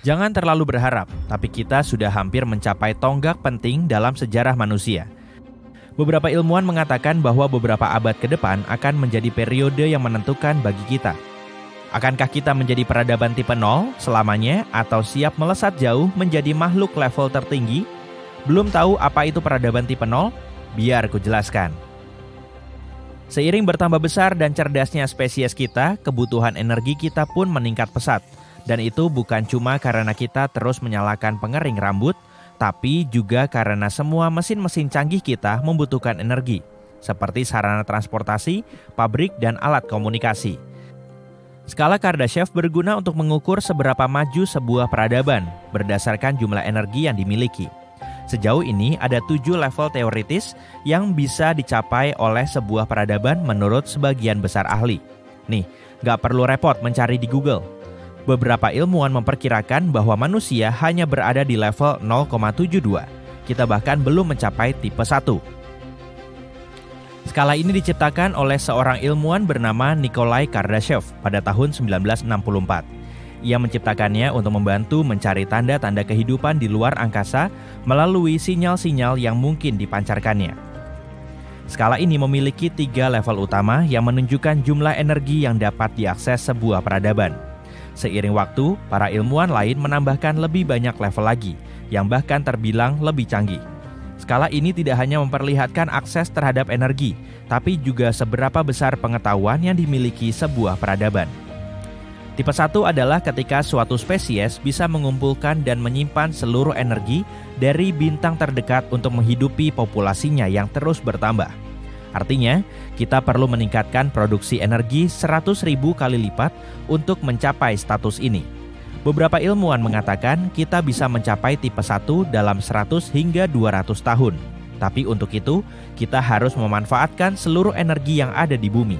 Jangan terlalu berharap, tapi kita sudah hampir mencapai tonggak penting dalam sejarah manusia. Beberapa ilmuwan mengatakan bahwa beberapa abad ke depan akan menjadi periode yang menentukan bagi kita. Akankah kita menjadi peradaban tipe 0 selamanya atau siap melesat jauh menjadi makhluk level tertinggi? Belum tahu apa itu peradaban tipe 0? Biar ku jelaskan. Seiring bertambah besar dan cerdasnya spesies kita, kebutuhan energi kita pun meningkat pesat. Dan itu bukan cuma karena kita terus menyalakan pengering rambut, tapi juga karena semua mesin-mesin canggih kita membutuhkan energi, seperti sarana transportasi, pabrik, dan alat komunikasi. Skala Kardashev berguna untuk mengukur seberapa maju sebuah peradaban berdasarkan jumlah energi yang dimiliki. Sejauh ini ada 7 level teoritis yang bisa dicapai oleh sebuah peradaban menurut sebagian besar ahli. Nih, gak perlu repot mencari di Google. Beberapa ilmuwan memperkirakan bahwa manusia hanya berada di level 0,72. Kita bahkan belum mencapai tipe 1. Skala ini diciptakan oleh seorang ilmuwan bernama Nikolai Kardashev pada tahun 1964. Ia menciptakannya untuk membantu mencari tanda-tanda kehidupan di luar angkasa melalui sinyal-sinyal yang mungkin dipancarkannya. Skala ini memiliki 3 level utama yang menunjukkan jumlah energi yang dapat diakses sebuah peradaban. Seiring waktu, para ilmuwan lain menambahkan lebih banyak level lagi, yang bahkan terbilang lebih canggih. Skala ini tidak hanya memperlihatkan akses terhadap energi, tapi juga seberapa besar pengetahuan yang dimiliki sebuah peradaban. Tipe 1 adalah ketika suatu spesies bisa mengumpulkan dan menyimpan seluruh energi dari bintang terdekat untuk menghidupi populasinya yang terus bertambah. Artinya, kita perlu meningkatkan produksi energi 100.000 kali lipat untuk mencapai status ini. Beberapa ilmuwan mengatakan kita bisa mencapai tipe 1 dalam 100 hingga 200 tahun. Tapi untuk itu, kita harus memanfaatkan seluruh energi yang ada di bumi.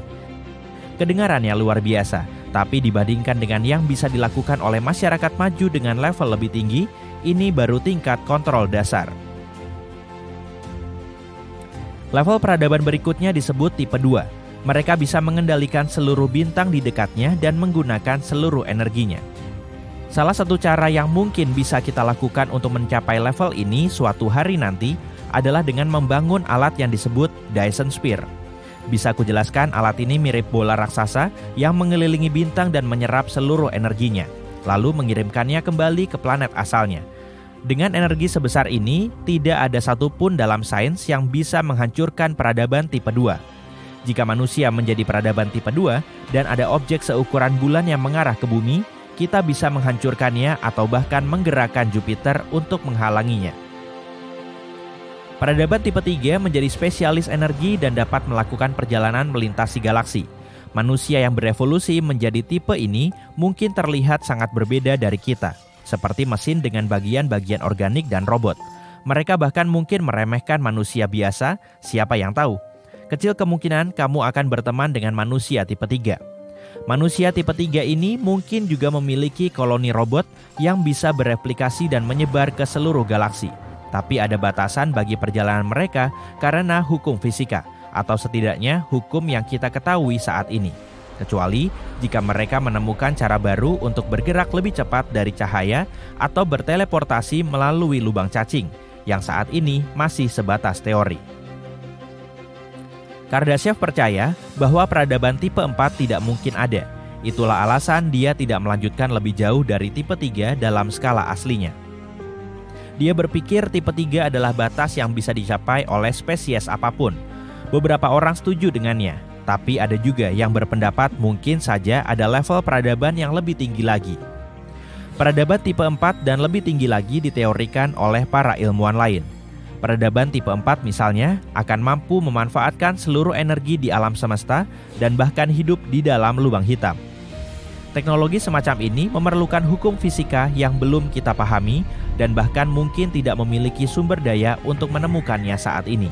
Kedengarannya luar biasa, tapi dibandingkan dengan yang bisa dilakukan oleh masyarakat maju dengan level lebih tinggi, ini baru tingkat kontrol dasar. Level peradaban berikutnya disebut tipe 2. Mereka bisa mengendalikan seluruh bintang di dekatnya dan menggunakan seluruh energinya. Salah satu cara yang mungkin bisa kita lakukan untuk mencapai level ini suatu hari nanti adalah dengan membangun alat yang disebut Dyson Sphere. Bisa kujelaskan, alat ini mirip bola raksasa yang mengelilingi bintang dan menyerap seluruh energinya, lalu mengirimkannya kembali ke planet asalnya. Dengan energi sebesar ini, tidak ada satupun dalam sains yang bisa menghancurkan peradaban tipe 2. Jika manusia menjadi peradaban tipe 2 dan ada objek seukuran bulan yang mengarah ke bumi, kita bisa menghancurkannya atau bahkan menggerakkan Jupiter untuk menghalanginya. Peradaban tipe 3 menjadi spesialis energi dan dapat melakukan perjalanan melintasi galaksi. Manusia yang berevolusi menjadi tipe ini mungkin terlihat sangat berbeda dari kita, seperti mesin dengan bagian-bagian organik dan robot. Mereka bahkan mungkin meremehkan manusia biasa, siapa yang tahu. Kecil kemungkinan kamu akan berteman dengan manusia tipe 3. Manusia tipe 3 ini mungkin juga memiliki koloni robot yang bisa bereplikasi dan menyebar ke seluruh galaksi. Tapi ada batasan bagi perjalanan mereka karena hukum fisika, atau setidaknya hukum yang kita ketahui saat ini. Kecuali jika mereka menemukan cara baru untuk bergerak lebih cepat dari cahaya atau berteleportasi melalui lubang cacing, yang saat ini masih sebatas teori. Kardashev percaya bahwa peradaban tipe 4 tidak mungkin ada. Itulah alasan dia tidak melanjutkan lebih jauh dari tipe 3 dalam skala aslinya. Dia berpikir tipe 3 adalah batas yang bisa dicapai oleh spesies apapun. Beberapa orang setuju dengannya, tapi ada juga yang berpendapat mungkin saja ada level peradaban yang lebih tinggi lagi. Peradaban tipe 4 dan lebih tinggi lagi diteorikan oleh para ilmuwan lain. Peradaban tipe 4 misalnya akan mampu memanfaatkan seluruh energi di alam semesta dan bahkan hidup di dalam lubang hitam. Teknologi semacam ini memerlukan hukum fisika yang belum kita pahami dan bahkan mungkin tidak memiliki sumber daya untuk menemukannya saat ini.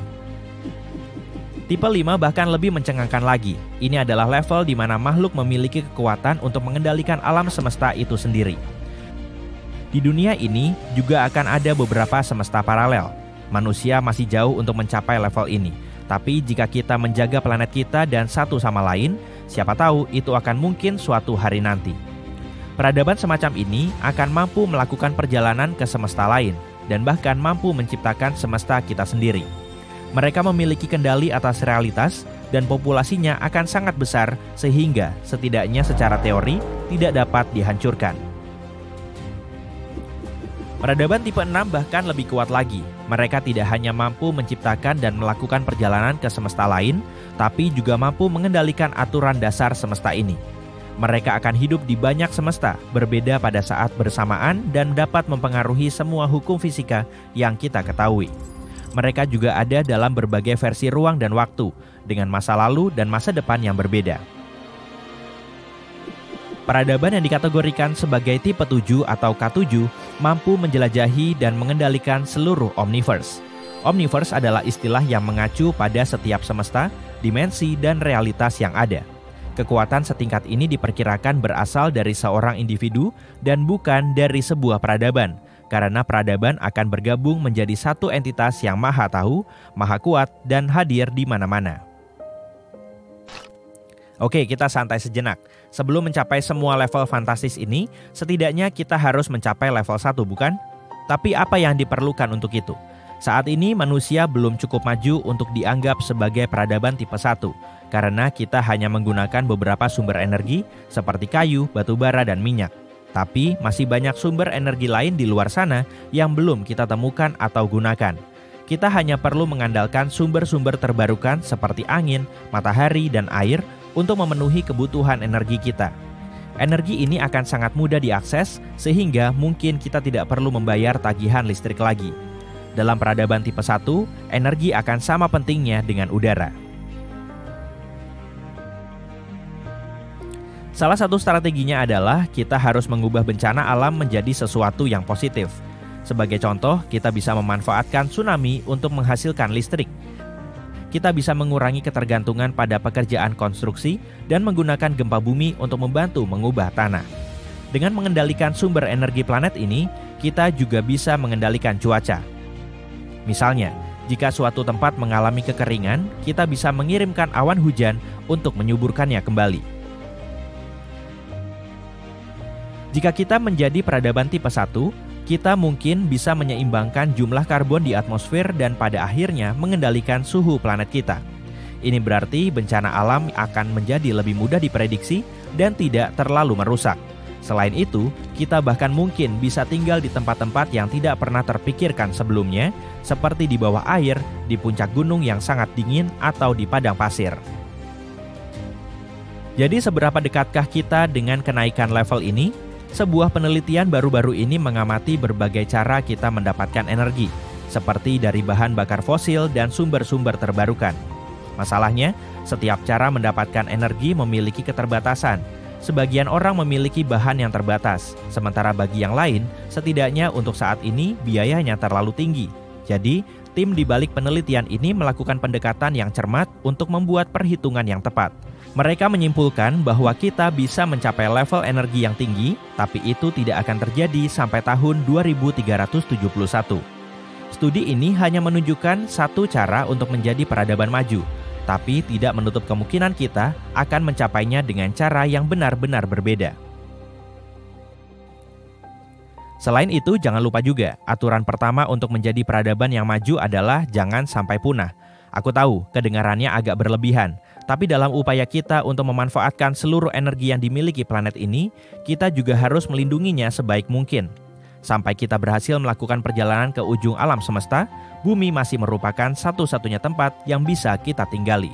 Tipe 5 bahkan lebih mencengangkan lagi. Ini adalah level di mana makhluk memiliki kekuatan untuk mengendalikan alam semesta itu sendiri. Di dunia ini juga akan ada beberapa semesta paralel. Manusia masih jauh untuk mencapai level ini. Tapi jika kita menjaga planet kita dan satu sama lain, siapa tahu itu akan mungkin suatu hari nanti. Peradaban semacam ini akan mampu melakukan perjalanan ke semesta lain dan bahkan mampu menciptakan semesta kita sendiri. Mereka memiliki kendali atas realitas dan populasinya akan sangat besar sehingga setidaknya secara teori tidak dapat dihancurkan. Peradaban tipe 6 bahkan lebih kuat lagi. Mereka tidak hanya mampu menciptakan dan melakukan perjalanan ke semesta lain, tapi juga mampu mengendalikan aturan dasar semesta ini. Mereka akan hidup di banyak semesta, berbeda pada saat bersamaan dan dapat mempengaruhi semua hukum fisika yang kita ketahui. Mereka juga ada dalam berbagai versi ruang dan waktu, dengan masa lalu dan masa depan yang berbeda. Peradaban yang dikategorikan sebagai tipe 7 atau K7 mampu menjelajahi dan mengendalikan seluruh omniverse. Omniverse adalah istilah yang mengacu pada setiap semesta, dimensi, dan realitas yang ada. Kekuatan setingkat ini diperkirakan berasal dari seorang individu dan bukan dari sebuah peradaban, karena peradaban akan bergabung menjadi satu entitas yang maha tahu, maha kuat, dan hadir di mana-mana. Oke, kita santai sejenak. Sebelum mencapai semua level fantastis ini, setidaknya kita harus mencapai level 1, bukan? Tapi apa yang diperlukan untuk itu? Saat ini manusia belum cukup maju untuk dianggap sebagai peradaban tipe 1, karena kita hanya menggunakan beberapa sumber energi seperti kayu, batu bara, dan minyak. Tapi masih banyak sumber energi lain di luar sana yang belum kita temukan atau gunakan. Kita hanya perlu mengandalkan sumber-sumber terbarukan seperti angin, matahari, dan air untuk memenuhi kebutuhan energi kita. Energi ini akan sangat mudah diakses sehingga mungkin kita tidak perlu membayar tagihan listrik lagi. Dalam peradaban tipe 1, energi akan sama pentingnya dengan udara. Salah satu strateginya adalah kita harus mengubah bencana alam menjadi sesuatu yang positif. Sebagai contoh, kita bisa memanfaatkan tsunami untuk menghasilkan listrik. Kita bisa mengurangi ketergantungan pada pekerjaan konstruksi dan menggunakan gempa bumi untuk membantu mengubah tanah. Dengan mengendalikan sumber energi planet ini, kita juga bisa mengendalikan cuaca. Misalnya, jika suatu tempat mengalami kekeringan, kita bisa mengirimkan awan hujan untuk menyuburkannya kembali. Jika kita menjadi peradaban tipe 1, kita mungkin bisa menyeimbangkan jumlah karbon di atmosfer dan pada akhirnya mengendalikan suhu planet kita. Ini berarti bencana alam akan menjadi lebih mudah diprediksi dan tidak terlalu merusak. Selain itu, kita bahkan mungkin bisa tinggal di tempat-tempat yang tidak pernah terpikirkan sebelumnya, seperti di bawah air, di puncak gunung yang sangat dingin, atau di padang pasir. Jadi seberapa dekatkah kita dengan kenaikan level ini? Sebuah penelitian baru-baru ini mengamati berbagai cara kita mendapatkan energi, seperti dari bahan bakar fosil dan sumber-sumber terbarukan. Masalahnya, setiap cara mendapatkan energi memiliki keterbatasan. Sebagian orang memiliki bahan yang terbatas, sementara bagi yang lain, setidaknya untuk saat ini biayanya terlalu tinggi. Jadi, tim di balik penelitian ini melakukan pendekatan yang cermat untuk membuat perhitungan yang tepat. Mereka menyimpulkan bahwa kita bisa mencapai level energi yang tinggi, tapi itu tidak akan terjadi sampai tahun 2371. Studi ini hanya menunjukkan satu cara untuk menjadi peradaban maju, tapi tidak menutup kemungkinan kita akan mencapainya dengan cara yang benar-benar berbeda. Selain itu, jangan lupa juga, aturan pertama untuk menjadi peradaban yang maju adalah jangan sampai punah. Aku tahu, kedengarannya agak berlebihan, tapi dalam upaya kita untuk memanfaatkan seluruh energi yang dimiliki planet ini, kita juga harus melindunginya sebaik mungkin. Sampai kita berhasil melakukan perjalanan ke ujung alam semesta, bumi masih merupakan satu-satunya tempat yang bisa kita tinggali.